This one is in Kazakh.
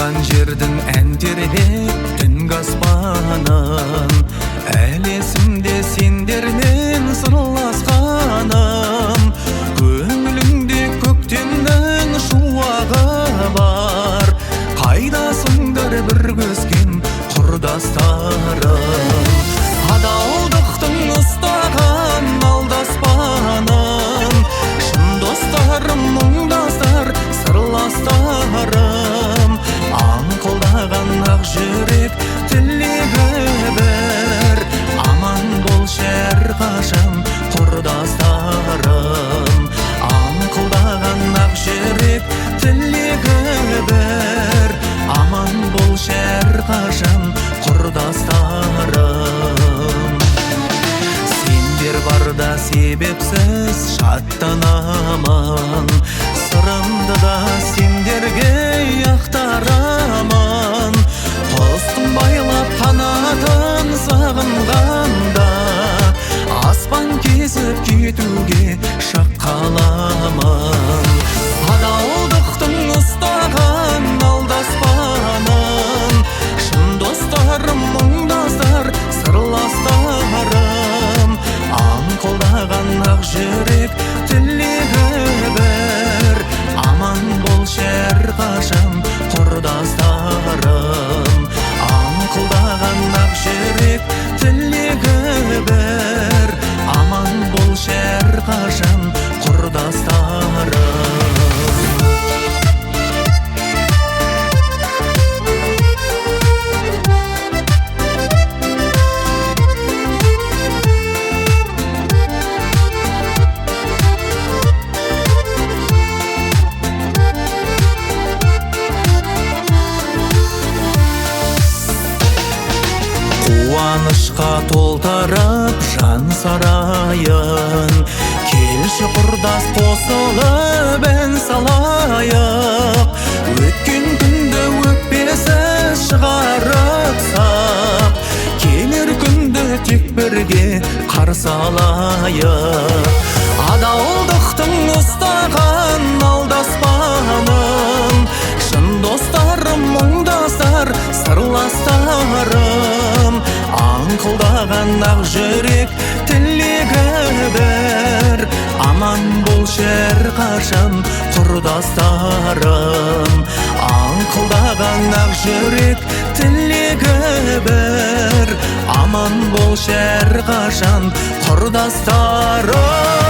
туған жердің ән тербеп түнгі аспанын, әлі есімде сендермен сырласқаным. Көңіліңде көктемнің шуағы бар, қайдасыңдар бір көзген құрдастарым. Адалдықтың ұстаған алдаспаным, шын достарым, мұңдастар, сырластарым. Аңқылдаған ақ жүрек тілегі бір, аман болшы әрқашан құрдастарым. Аңқылдаған ақ жүрек тілегі бір, аман болшы әрқашан құрдастарым. Сендер барда себепсіз шаттанамын, сырымды да сендерге ақтарамын. Құстың байлап қанатын сағынғанда, аспан кезіп кетуге шақ қаламын. Адалдықтың ұстаған алдаспаным, шын достарым, мұңдастар, сырластарым. Аңқылдаған ақ жүрек тілегі бір, аман болшы әрқашан құрдастарым. Аңқылдаған ақ жүрек тілегі бір, аман болшы әрқашан құрдастарым. Қуанышқа толтырып жан сарайын, келші құрдас қосылып ән салайық. Өткен күнді өкпесіз шығарып сап, келер күнді тек бірге қарсы алайық. Адалдықтың ұстаған алдаспаным, шын достарым, мұңдастар, сырластарым. Аңқылдаған ақ жүрек тілегі бір, аман болшы әрқашан құрдастарым. Аңқылдаған ақ жүрек тілегі бір, аман болшы әрқашан құрдастарым.